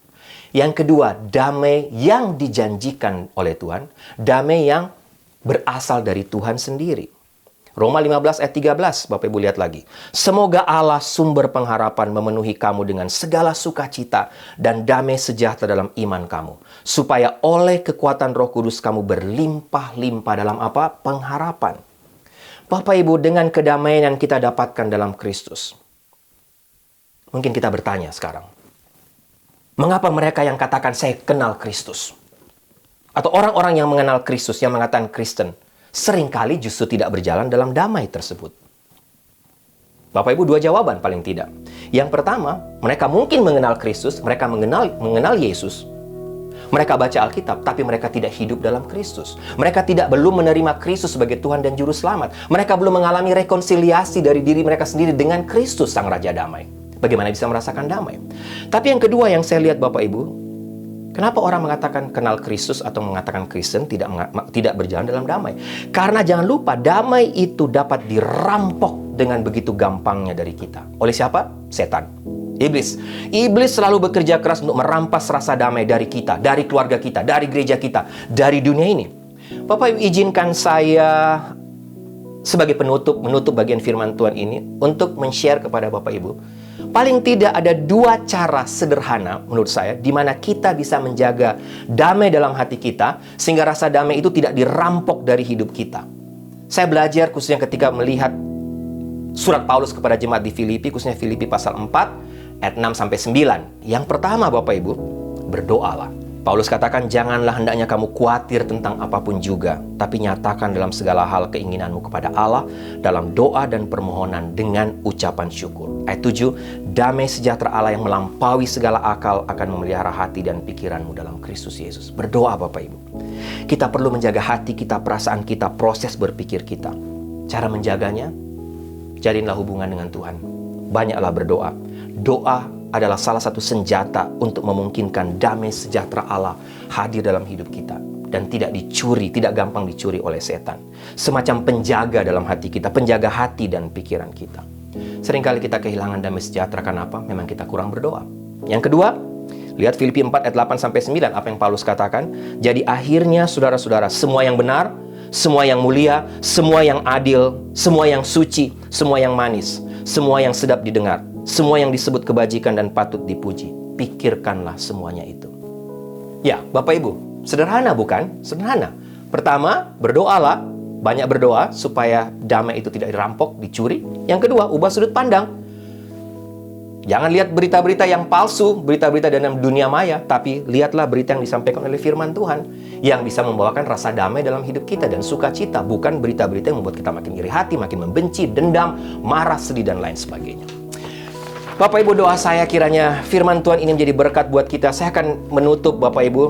Yang kedua, damai yang dijanjikan oleh Tuhan, damai yang berasal dari Tuhan sendiri. Roma 15 ayat 13, Bapak Ibu lihat lagi. Semoga Allah sumber pengharapan memenuhi kamu dengan segala sukacita dan damai sejahtera dalam iman kamu. Supaya oleh kekuatan Roh Kudus kamu berlimpah-limpah dalam apa? Pengharapan. Bapak Ibu, dengan kedamaian yang kita dapatkan dalam Kristus. Mungkin kita bertanya sekarang. Mengapa mereka yang katakan saya kenal Kristus? Atau orang-orang yang mengenal Kristus, yang mengatakan Kristen, seringkali justru tidak berjalan dalam damai tersebut. Bapak Ibu, dua jawaban paling tidak. Yang pertama, mereka mungkin mengenal Kristus, mereka mengenal Yesus. Mereka baca Alkitab, tapi mereka tidak hidup dalam Kristus. Mereka belum menerima Kristus sebagai Tuhan dan Juru Selamat. Mereka belum mengalami rekonsiliasi dari diri mereka sendiri dengan Kristus, Sang Raja Damai. Bagaimana bisa merasakan damai? Tapi yang kedua yang saya lihat Bapak Ibu, kenapa orang mengatakan kenal Kristus atau mengatakan Kristen tidak berjalan dalam damai? Karena jangan lupa, damai itu dapat dirampok dengan begitu gampangnya dari kita. Oleh siapa? Setan. Iblis. Iblis selalu bekerja keras untuk merampas rasa damai dari kita, dari keluarga kita, dari gereja kita, dari dunia ini. Bapak Ibu, izinkan saya sebagai menutup bagian firman Tuhan ini untuk men-share kepada Bapak Ibu. Paling tidak ada dua cara sederhana menurut saya di mana kita bisa menjaga damai dalam hati kita sehingga rasa damai itu tidak dirampok dari hidup kita. Saya belajar khususnya ketika melihat surat Paulus kepada jemaat di Filipi, khususnya Filipi pasal 4 ayat 6-9. Yang pertama Bapak Ibu, berdoalah. Paulus katakan, janganlah hendaknya kamu khawatir tentang apapun juga, tapi nyatakan dalam segala hal keinginanmu kepada Allah dalam doa dan permohonan dengan ucapan syukur. Ayat 7, damai sejahtera Allah yang melampaui segala akal akan memelihara hati dan pikiranmu dalam Kristus Yesus. Berdoa Bapak Ibu. Kita perlu menjaga hati kita, perasaan kita, proses berpikir kita. Cara menjaganya, jalinlah hubungan dengan Tuhan. Banyaklah berdoa. Doa adalah salah satu senjata untuk memungkinkan damai sejahtera Allah hadir dalam hidup kita. Dan tidak dicuri, tidak gampang dicuri oleh setan. Semacam penjaga dalam hati kita, penjaga hati dan pikiran kita. Seringkali kita kehilangan damai sejahtera, kenapa? Memang kita kurang berdoa. Yang kedua, lihat Filipi 4 ayat 8-9, apa yang Paulus katakan. Jadi akhirnya saudara-saudara, semua yang benar, semua yang mulia, semua yang adil, semua yang suci, semua yang manis, semua yang sedap didengar, semua yang disebut kebajikan dan patut dipuji, pikirkanlah semuanya itu. Ya, Bapak Ibu, sederhana bukan? Sederhana. Pertama, berdoalah, banyak berdoa supaya damai itu tidak dirampok, dicuri. Yang kedua, ubah sudut pandang. Jangan lihat berita-berita yang palsu, berita-berita dalam dunia maya, tapi lihatlah berita yang disampaikan oleh firman Tuhan yang bisa membawakan rasa damai dalam hidup kita dan sukacita, bukan berita-berita yang membuat kita makin iri hati, makin membenci, dendam, marah, sedih, dan lain sebagainya. Bapak Ibu, doa saya kiranya firman Tuhan ini menjadi berkat buat kita. Saya akan menutup Bapak Ibu.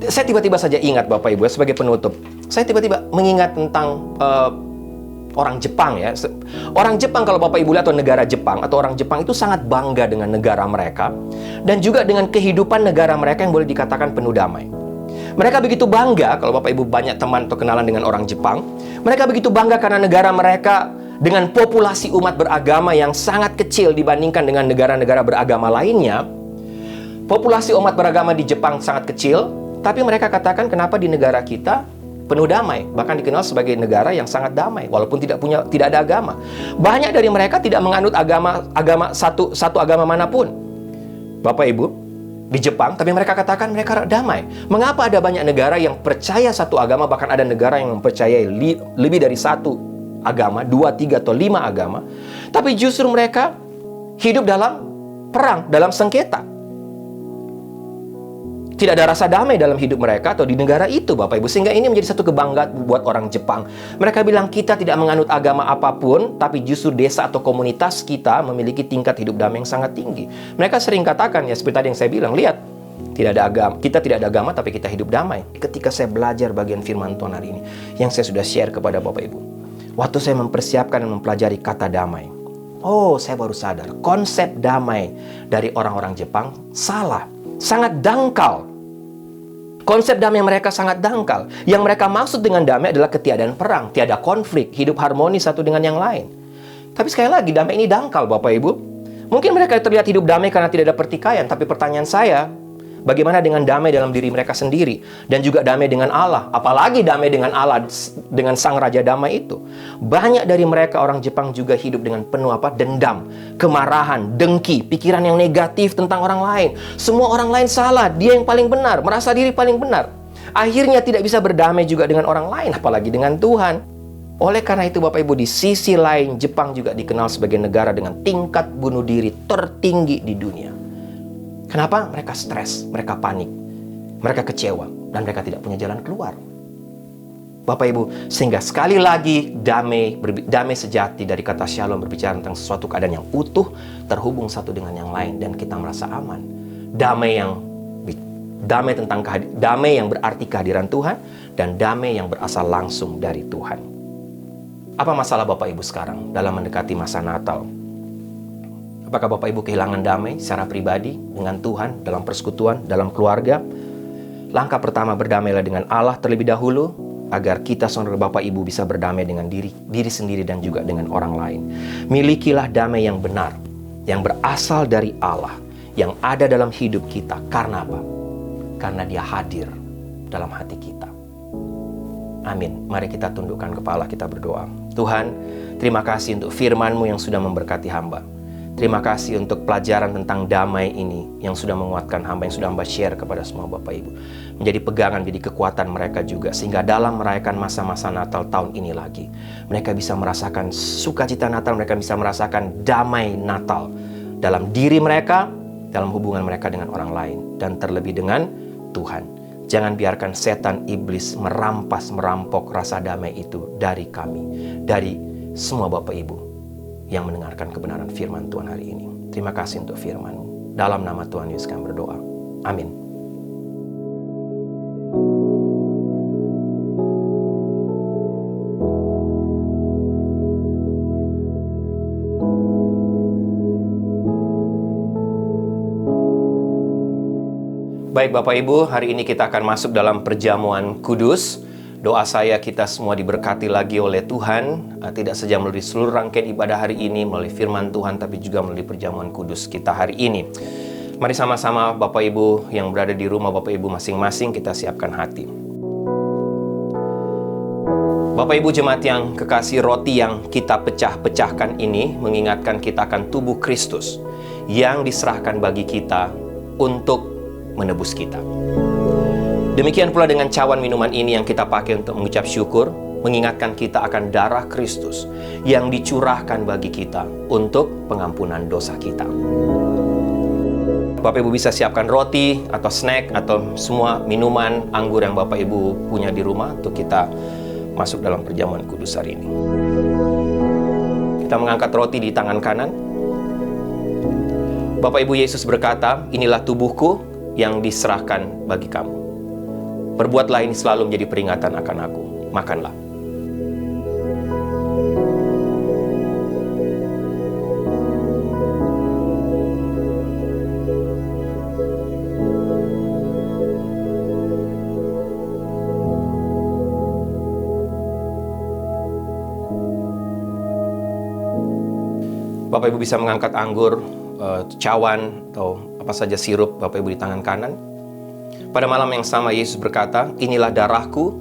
Saya tiba-tiba saja ingat Bapak Ibu sebagai penutup. Saya tiba-tiba mengingat tentang orang Jepang ya. Orang Jepang kalau Bapak Ibu lihat, atau negara Jepang atau orang Jepang itu sangat bangga dengan negara mereka dan juga dengan kehidupan negara mereka yang boleh dikatakan penuh damai. Mereka begitu bangga, kalau Bapak Ibu banyak teman atau kenalan dengan orang Jepang, mereka begitu bangga karena negara mereka dengan populasi umat beragama yang sangat kecil dibandingkan dengan negara-negara beragama lainnya. Populasi umat beragama di Jepang sangat kecil, tapi mereka katakan kenapa di negara kita penuh damai, bahkan dikenal sebagai negara yang sangat damai walaupun tidak ada agama. Banyak dari mereka tidak menganut satu agama manapun. Bapak Ibu, di Jepang, tapi mereka katakan mereka damai. Mengapa ada banyak negara yang percaya satu agama, bahkan ada negara yang mempercayai lebih dari satu agama, 2, 3, atau 5 agama, tapi justru mereka hidup dalam perang, dalam sengketa. Tidak ada rasa damai dalam hidup mereka atau di negara itu, Bapak Ibu. Sehingga ini menjadi satu kebanggaan buat orang Jepang. Mereka bilang, kita tidak menganut agama apapun, tapi justru desa atau komunitas kita memiliki tingkat hidup damai yang sangat tinggi. Mereka sering katakan, ya seperti tadi yang saya bilang, lihat, kita tidak ada agama, tapi kita hidup damai. Ketika saya belajar bagian firman Tuhan hari ini, yang saya sudah share kepada Bapak Ibu, waktu saya mempersiapkan dan mempelajari kata damai, saya baru sadar, konsep damai dari orang-orang Jepang salah, sangat dangkal. Konsep damai mereka sangat dangkal. Yang mereka maksud dengan damai adalah ketiadaan perang, tiada konflik, hidup harmonis satu dengan yang lain. Tapi sekali lagi, damai ini dangkal, Bapak Ibu. Mungkin mereka terlihat hidup damai karena tidak ada pertikaian, tapi pertanyaan saya, bagaimana dengan damai dalam diri mereka sendiri? Dan juga damai dengan Allah. Apalagi damai dengan Allah, dengan Sang Raja Damai itu. Banyak dari mereka orang Jepang juga hidup dengan penuh dendam, kemarahan, dengki, pikiran yang negatif tentang orang lain. Semua orang lain salah, dia yang paling benar, merasa diri paling benar. Akhirnya tidak bisa berdamai juga dengan orang lain, apalagi dengan Tuhan. Oleh karena itu, Bapak Ibu, di sisi lain, Jepang juga dikenal sebagai negara dengan tingkat bunuh diri tertinggi di dunia. Kenapa? Mereka stres, mereka panik, mereka kecewa, dan mereka tidak punya jalan keluar. Bapak Ibu, sehingga sekali lagi damai sejati dari kata shalom berbicara tentang sesuatu keadaan yang utuh, terhubung satu dengan yang lain, dan kita merasa aman. Damai yang berarti kehadiran Tuhan, dan damai yang berasal langsung dari Tuhan. Apa masalah Bapak Ibu sekarang dalam mendekati masa Natal? Apakah Bapak Ibu kehilangan damai secara pribadi dengan Tuhan, dalam persekutuan, dalam keluarga? Langkah pertama, berdamailah dengan Allah terlebih dahulu, agar kita saudara Bapak Ibu bisa berdamai dengan diri sendiri dan juga dengan orang lain. Milikilah damai yang benar, yang berasal dari Allah, yang ada dalam hidup kita. Karena apa? Karena Dia hadir dalam hati kita. Amin. Mari kita tundukkan kepala, kita berdoa. Tuhan, terima kasih untuk firman-Mu yang sudah memberkati hamba. Terima kasih untuk pelajaran tentang damai ini yang sudah menguatkan hamba, yang sudah hamba share kepada semua Bapak Ibu. Menjadi pegangan, menjadi kekuatan mereka juga. Sehingga dalam merayakan masa-masa Natal tahun ini lagi, mereka bisa merasakan sukacita Natal, mereka bisa merasakan damai Natal dalam diri mereka, dalam hubungan mereka dengan orang lain, dan terlebih dengan Tuhan. Jangan biarkan setan iblis merampok rasa damai itu dari kami, dari semua Bapak Ibu yang mendengarkan kebenaran firman Tuhan hari ini. Terima kasih untuk firman-Mu. Dalam nama Tuhan Yesus kami berdoa. Amin. Baik Bapak Ibu, hari ini kita akan masuk dalam perjamuan kudus. Doa saya kita semua diberkati lagi oleh Tuhan, tidak saja melalui seluruh rangkaian ibadah hari ini, melalui firman Tuhan, tapi juga melalui perjamuan kudus kita hari ini. Mari sama-sama Bapak Ibu yang berada di rumah Bapak Ibu masing-masing, kita siapkan hati. Bapak Ibu jemaat yang kekasih, roti yang kita pecah-pecahkan ini mengingatkan kita akan tubuh Kristus yang diserahkan bagi kita untuk menebus kita. Demikian pula dengan cawan minuman ini yang kita pakai untuk mengucap syukur, mengingatkan kita akan darah Kristus yang dicurahkan bagi kita untuk pengampunan dosa kita. Bapak Ibu bisa siapkan roti atau snack atau semua minuman anggur yang Bapak Ibu punya di rumah untuk kita masuk dalam perjamuan kudus hari ini. Kita mengangkat roti di tangan kanan. Bapak Ibu, Yesus berkata, inilah tubuhku yang diserahkan bagi kamu. Perbuatlah ini selalu menjadi peringatan akan aku. Makanlah. Bapak Ibu bisa mengangkat anggur, cawan, atau apa saja sirup Bapak Ibu di tangan kanan. Pada malam yang sama Yesus berkata, inilah darahku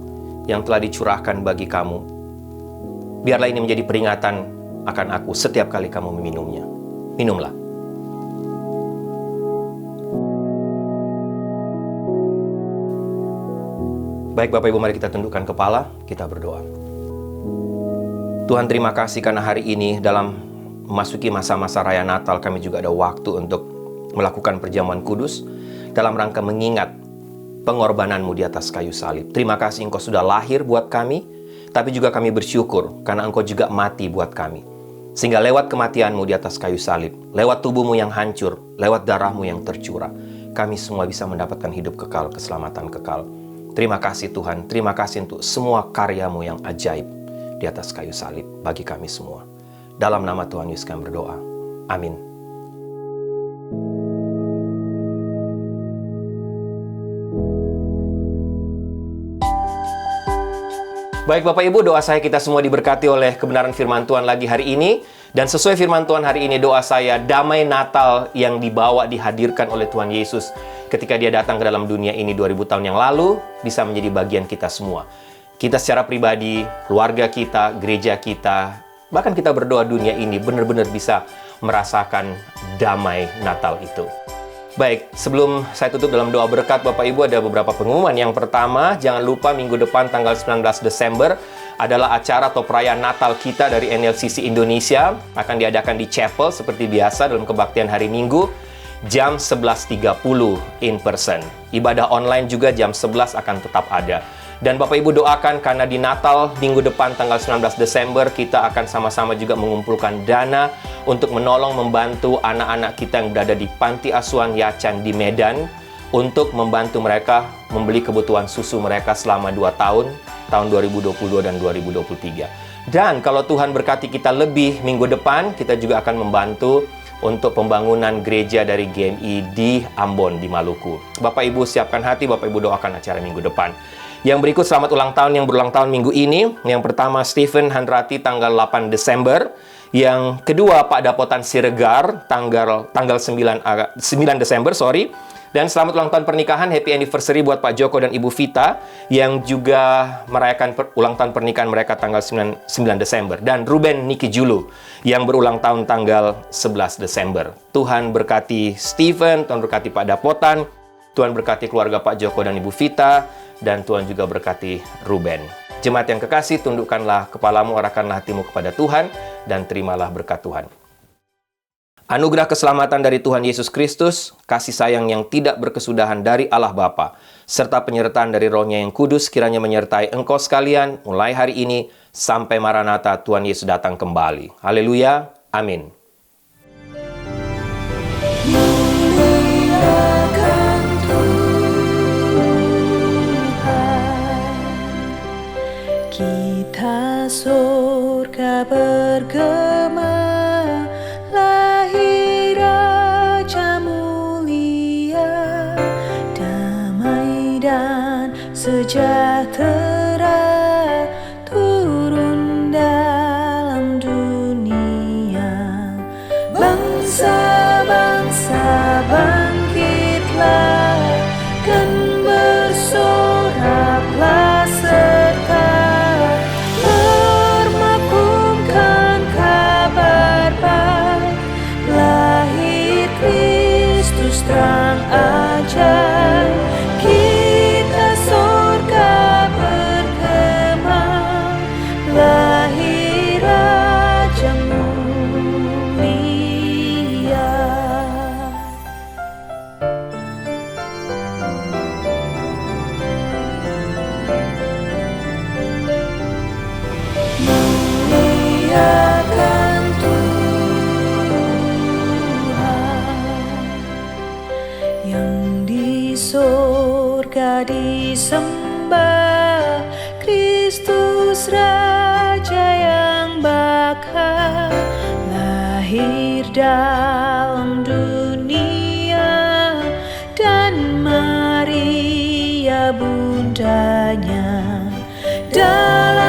yang telah dicurahkan bagi kamu. Biarlah ini menjadi peringatan akan aku setiap kali kamu meminumnya. Minumlah. Baik Bapak Ibu, mari kita tundukkan kepala, kita berdoa. Tuhan, terima kasih karena hari ini dalam memasuki masa-masa Raya Natal, kami juga ada waktu untuk melakukan perjamuan kudus dalam rangka mengingat pengorbananmu di atas kayu salib. Terima kasih Engkau sudah lahir buat kami, tapi juga kami bersyukur karena Engkau juga mati buat kami. Sehingga lewat kematianmu di atas kayu salib, lewat tubuhmu yang hancur, lewat darahmu yang tercurah, kami semua bisa mendapatkan hidup kekal, keselamatan kekal. Terima kasih Tuhan, terima kasih untuk semua karyamu yang ajaib di atas kayu salib bagi kami semua. Dalam nama Tuhan Yesus kami berdoa. Amin. Baik Bapak Ibu, doa saya kita semua diberkati oleh kebenaran firman Tuhan lagi hari ini. Dan sesuai firman Tuhan hari ini, doa saya, damai Natal yang dibawa, dihadirkan oleh Tuhan Yesus ketika Dia datang ke dalam dunia ini 2000 tahun yang lalu, bisa menjadi bagian kita semua. Kita secara pribadi, keluarga kita, gereja kita, bahkan kita berdoa dunia ini benar-benar bisa merasakan damai Natal itu. Baik, sebelum saya tutup dalam doa berkat, Bapak Ibu, ada beberapa pengumuman. Yang pertama, jangan lupa minggu depan tanggal 19 Desember adalah acara atau perayaan Natal kita dari NLCC Indonesia. Akan diadakan di chapel seperti biasa dalam kebaktian hari Minggu, jam 11.30 in person. Ibadah online juga jam 11 akan tetap ada. Dan Bapak Ibu doakan karena di Natal minggu depan tanggal 19 Desember kita akan sama-sama juga mengumpulkan dana untuk menolong membantu anak-anak kita yang berada di Panti Asuhan Yacan di Medan untuk membantu mereka membeli kebutuhan susu mereka selama 2 tahun 2022 dan 2023. Dan kalau Tuhan berkati kita lebih minggu depan, kita juga akan membantu untuk pembangunan gereja dari GMI di Ambon, di Maluku. Bapak Ibu siapkan hati, Bapak Ibu doakan acara minggu depan. Yang berikut selamat ulang tahun yang berulang tahun minggu ini. Yang pertama Stephen Handrati tanggal 8 Desember. Yang kedua Pak Dapotan Siregar tanggal 9 Desember, Dan selamat ulang tahun pernikahan, happy anniversary buat Pak Joko dan Ibu Vita yang juga merayakan ulang tahun pernikahan mereka tanggal 9 Desember. Dan Ruben Niki Julu yang berulang tahun tanggal 11 Desember. Tuhan berkati Stephen, Tuhan berkati Pak Dapotan, Tuhan berkati keluarga Pak Joko dan Ibu Vita, dan Tuhan juga berkati Ruben. Jemaat yang kekasih, tundukkanlah kepalamu, arahkanlah hatimu kepada Tuhan, dan terimalah berkat Tuhan. Anugerah keselamatan dari Tuhan Yesus Kristus, kasih sayang yang tidak berkesudahan dari Allah Bapa, serta penyertaan dari Roh-Nya yang kudus kiranya menyertai engkau sekalian mulai hari ini sampai Maranatha Tuhan Yesus datang kembali. Haleluya. Amin. Muliakan Tuhan, kita surga bergema, lahir Raja mulia, damai dan sejahtera turun dalam dunia. Bangsa-bangsa bangkitlah dan bersoraklah serta bermakumkan kabar baik, lahir Kristus terang ajaib. Kita surga bergema, lahir Raja mulia. Muliakan Tuhan, yang di surga disembah, Kristus Raja yang bakal lahir dalam dunia, dan Maria bundanya dalam